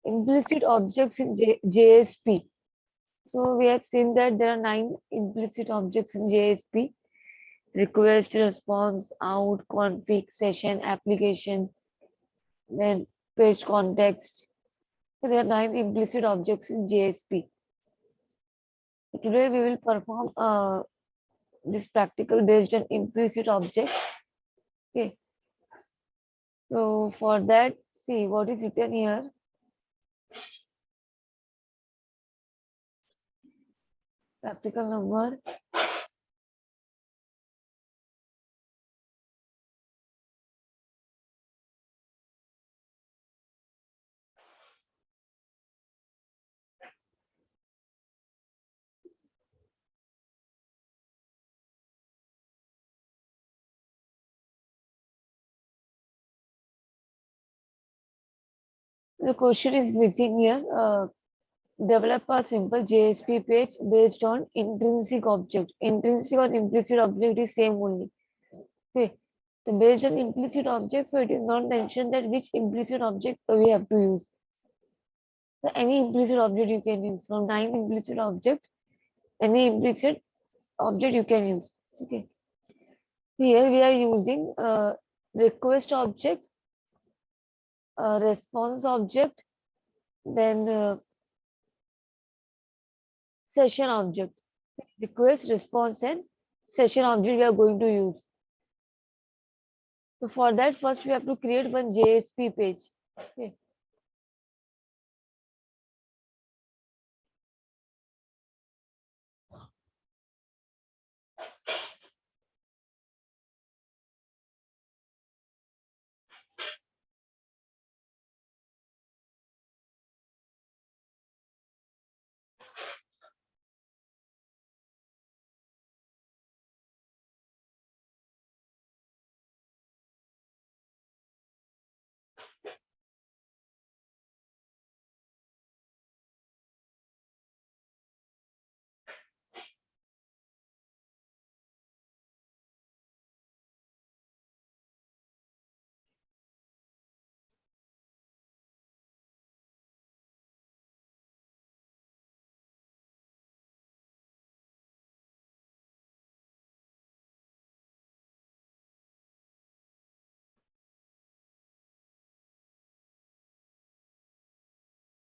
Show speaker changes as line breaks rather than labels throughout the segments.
Implicit objects in JSP. So we have seen that there are 9 implicit objects in JSP: request, response, out, config, session, application, then page context. So there are 9 implicit objects in JSP. So today we will perform this practical based on implicit object. Okay. So for that, see what is written here. Practical number. The question is missing here. Develop a simple JSP page based on intrinsic object. Intrinsic or implicit object is same only. Okay. So based on implicit object, so it is not mentioned that which implicit object we have to use. So any implicit object you can use. From 9 implicit object, any implicit object you can use. Okay. Here we are using request object, response object, then session object. Request, response, and session object we are going to use. So for that, first we have to create one JSP page. Okay.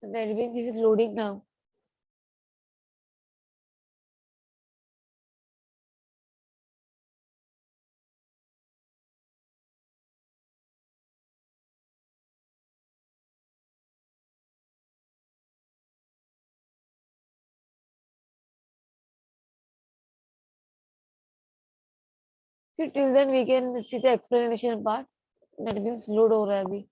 So that means this is loading now. See, till then we can see the explanation part. That means load हो रहा है अभी.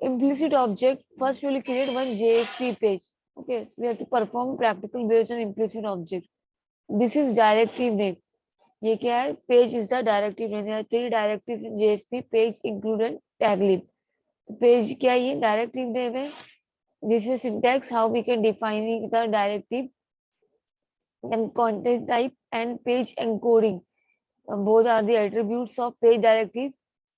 Implicit object, first we will create one JSP page. Okay, so we have to perform practical based on implicit object. This is directive name. ये क्या है? Page is the directive name. There are 3 directives in JSP: page, include and taglib. Page क्या है? ये directive name है. This is syntax how we can define the directive. Then content type and page encoding. Both are the attributes of page directive.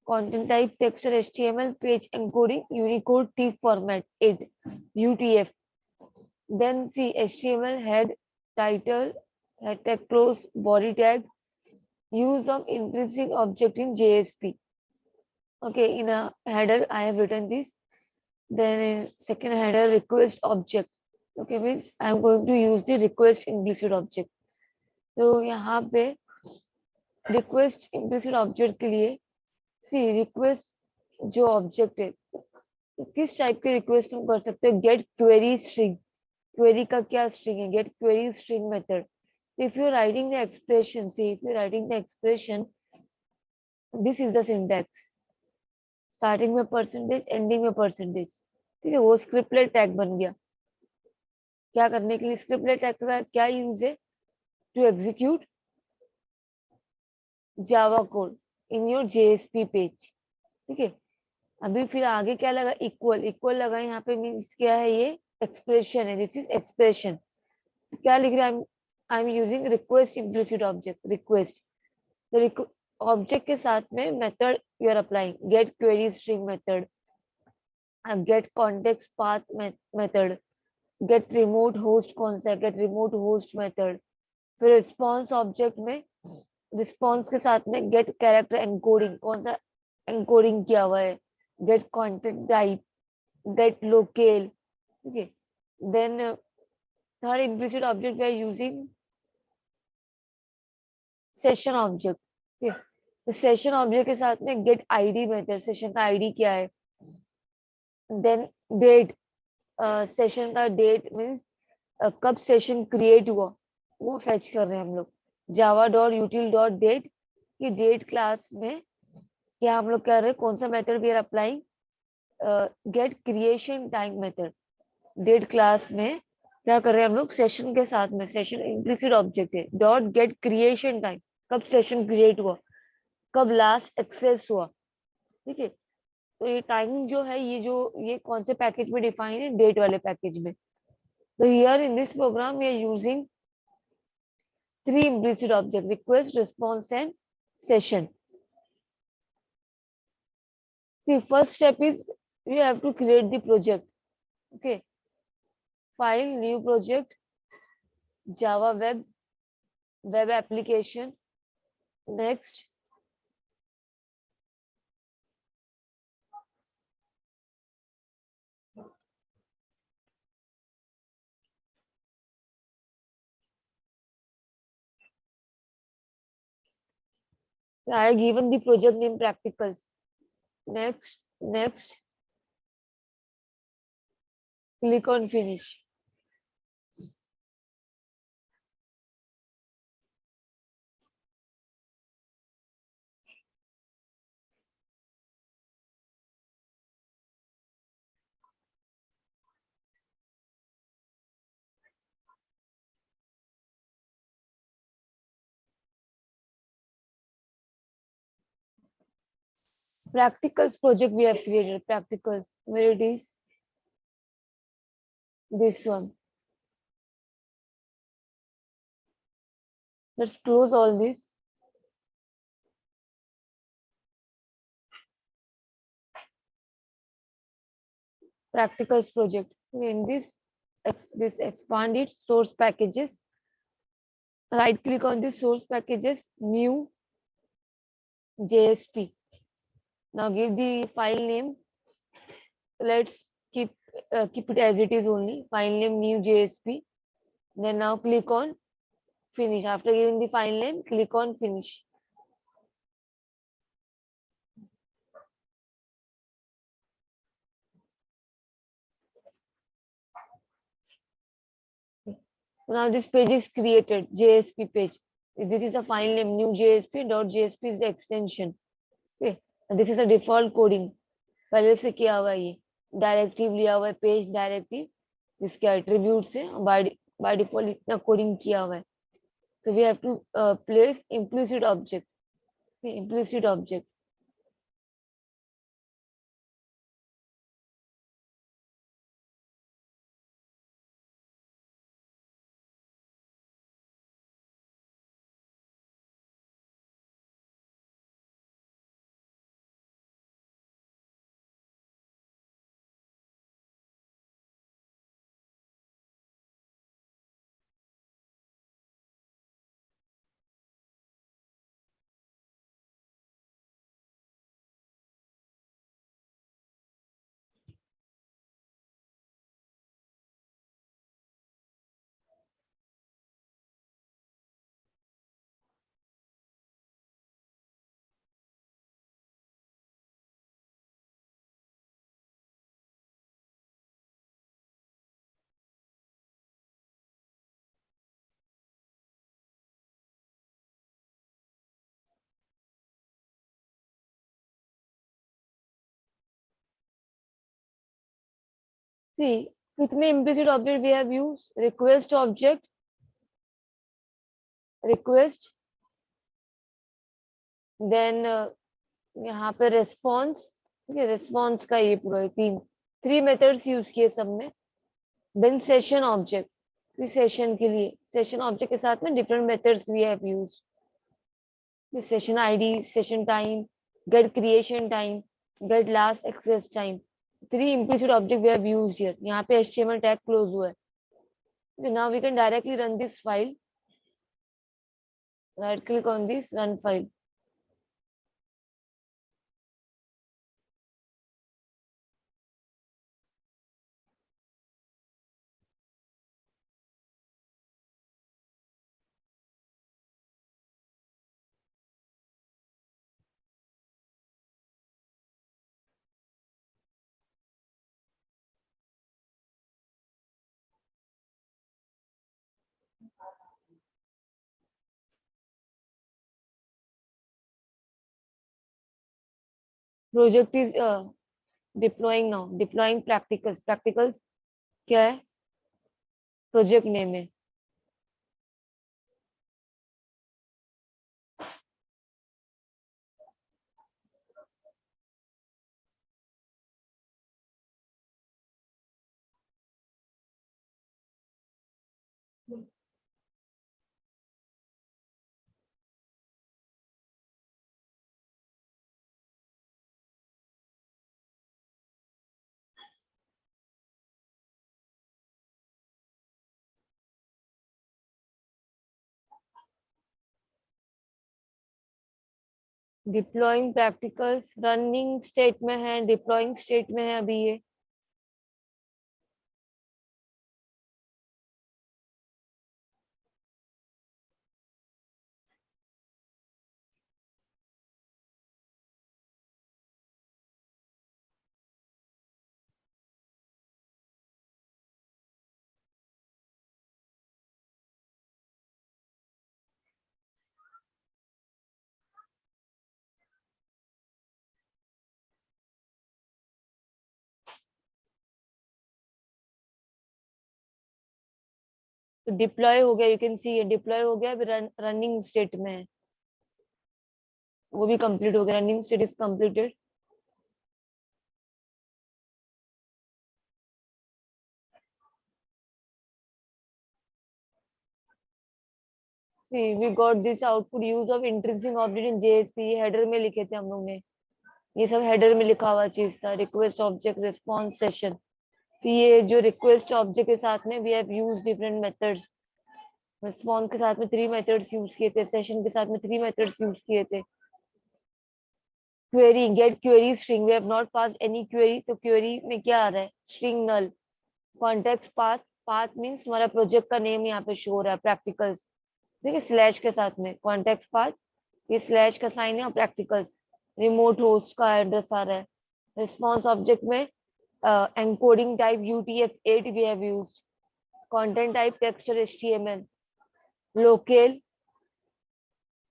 Content type text or HTML, page encoding Unicode T format 8 UTF. Then see HTML head, title, head tag close, body tag. Use of intrinsic object in JSP. Okay, in a header I have written this. Then in second header request object. Okay, means I am going to use the request implicit object. तो यहाँ पे request implicit object के लिए सी request जो object है किस type के request हम कर सकते हैं? Gate query string. क्वेरी का क्या स्ट्रिंग है? Get query string method. If you are writing the expression, see if you are writing the expression, this is the syntax. Starting में परसेंटेज, एंडिंग में परसेंटेज. ठीक है, वो स्क्रिप्टलेट टैग बन गया. क्या करने के लिए स्क्रिप्टलेट टैग का क्या यूज है? To execute Java code in your JSP page. ठीक है, अभी फिर आगे क्या लगा? इक्वल. इक्वल लगा यहाँ पे, मीन्स क्या है? ये एक्सप्रेशन है. This is expression. क्या लिख रहा है? I am using request implicit object. Request object के साथ में method you are applying. Get query string method. Get context path method, get remote host कौन सा है, गेट रिमोट होस्ट मेथड। फिर रिस्पॉन्स ऑब्जेक्ट में रिस्पॉन्स के साथ में गेट कैरेक्टर एनकोडिंग, कौन सा एनकोडिंग किया हुआ है, get content type, get locale, ठीक है। Then third implicit object we are using session object, ठीक है। तो सेशन ऑब्जेक्ट के साथ में गेट आईडी मेथड, सेशन का आईडी क्या है। देन डेट, सेशन का डेट मीन्स कब सेशन क्रिएट हुआ वो फेच कर रहे हैं हम लोग। Java dot util dot date की डेट क्लास में क्या हम लोग कर रहे हैं, कौन सा method we are applying, get creation time method. Date class में क्या कर रहे हैं हम लोग, सेशन के साथ में, सेशन इम्प्लिसिट ऑब्जेक्ट है, डॉट गेट क्रिएशन टाइम, कब सेशन क्रिएट हुआ, कब लास्ट एक्सेस हुआ, ठीक है। तो ये टाइमिंग जो है, ये कौन से पैकेज में डिफाइन है, डेट वाले पैकेज में। तो here in this program we are using three implicit objects: request, response, and session. See, first step is you have to create the project. Okay, file, new project, Java web application. Next, I have given the project name practicals. Next, click on finish. Practicals project we have created. Practicals, where it is, this one. Let's close all this. Practicals project. In this expand it, source packages. Right click on the source packages, new JSP. Now give the file name. Let's keep keep it as it is only. File name new JSP. Then now click on finish. After giving the file name, click on finish. So now this page is created, JSP page. This is the file name new JSP.jsp is the extension. Okay. And this is the default coding. पहले से किया हुआ है, ये directive लिया हुआ है, page directive इसके एट्रीब्यूट से बाय डिफॉल्ट इतना कोडिंग किया हुआ है. So we have to place implicit object. Okay, implicit object. See, कितने implicit object we have used? Request object, request, then यहाँ पे response. ठीक है, response का ये पूरा three methods यूज किए सब में. Then session object, session के लिए session object के साथ में different methods we have used. Session ID, session time, get creation time, get last access time. 3 implicit object we have used here. यहाँ पे HTML tag close हुआ है. So now we can directly run this file. Right click on this, run file. Project is deploying now. Deploying practicals. Practicals क्या है? Project name है. Deploying practicals running state में है, deploying state में है अभी ये. तो डिप्लॉय हो गया, यू कैन सी ये डिप्लॉय हो गया, अभी रनिंग स्टेट में है, वो भी कंप्लीट हो गया. Running state is completed. See, we got this output use of intrinsic object in JSP. ये हेडर में लिखे थे हम लोग ने, ये सब हेडर में लिखा हुआ चीज था. Request object, response session. फिर ये जो रिक्वेस्ट ऑब्जेक्ट के साथ में we have use different methods. Response के साथ में 3 मेथड्स यूज किए थे, सेशन के साथ में 3 मेथड्स यूज किए थे. Query, get query string, we have not pass any query, तो क्वेरी में क्या आ रहा है? String null. Context path, path means हमारा प्रोजेक्ट का नेम यहाँ पे शो हो रहा है, प्रैक्टिकल्स. ठीक है, स्लैश के साथ में कॉन्टेक्स्ट पाथ, ये स्लैश का साइन है, और प्रैक्टिकल्स रिमोट होस्ट का एड्रेस आ रहा है. रिस्पॉन्स ऑब्जेक्ट में encoding type UTF-8 we have used. Content type text और HTML. लोकल,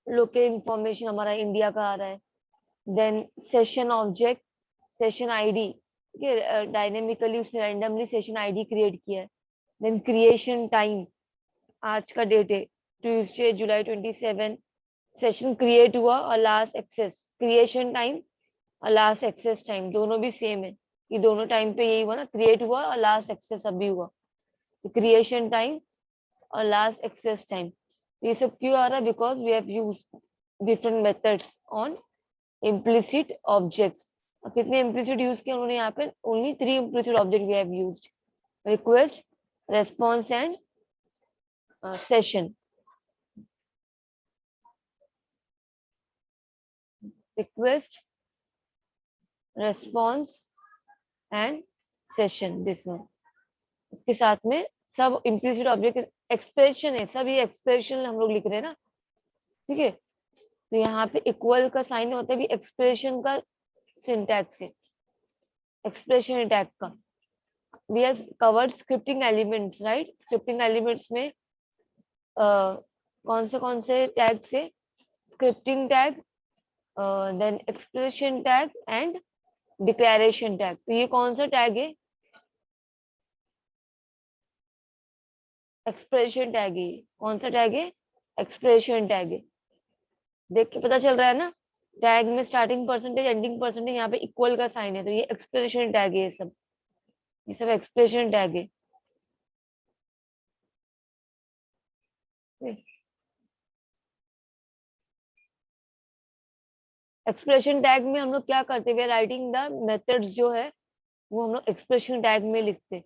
लोकल इंफॉर्मेशन हमारा इंडिया का आ रहा है. Then session object, session ID, ठीक है, डायनेमिकली उसने रैंडमली सेशन आईडी क्रिएट किया है. देन क्रिएशन टाइम, आज का डेट है ट्यूसडे जुलाई 27, सेशन क्रिएट हुआ और लास्ट एक्सेस. क्रिएशन टाइम और लास्ट एक्सेस टाइम दोनों भी सेम है, ये दोनों टाइम पे यही हुआ ना, क्रिएट हुआ और लास्ट एक्सेस अभी हुआ. क्रिएशन टाइम और लास्ट एक्सेस टाइम. ये सब क्यों आ रहा है? Because we have use different methods on implicit objects. और कितने implicit यूज किए उन्होंने यहाँ पे? Only 3 implicit object we have used: request, response and session. Request, response and session, this one. इसके साथ में सब implicit object एक्सप्रेशन है, सब ये एक्सप्रेशन हम लोग लिख रहे हैं ना. ठीक है, तो यहाँ पे इक्वल का साइन होता है भी एक्सप्रेशन का सिंटैक्स है, एक्सप्रेशन टैग का. We have covered scripting elements, right. Scripting elements में कौन से टैग से? Scripting tag, then expression tag and declaration tag. तो ये कौन सा टैग है? एक्सप्रेशन टैग है. कौन सा टैग है? एक्सप्रेशन टैग है. देख के पता चल रहा है ना, टैग में स्टार्टिंग परसेंटेज एंडिंग परसेंटेज यहाँ पे इक्वल का साइन है, तो ये एक्सप्रेशन टैग है. ये सब एक्सप्रेशन टैग है. एक्सप्रेशन टैग में हम लोग क्या करते हैं? We are writing the methods जो है वो हम लोग एक्सप्रेशन टैग में लिखते हैं।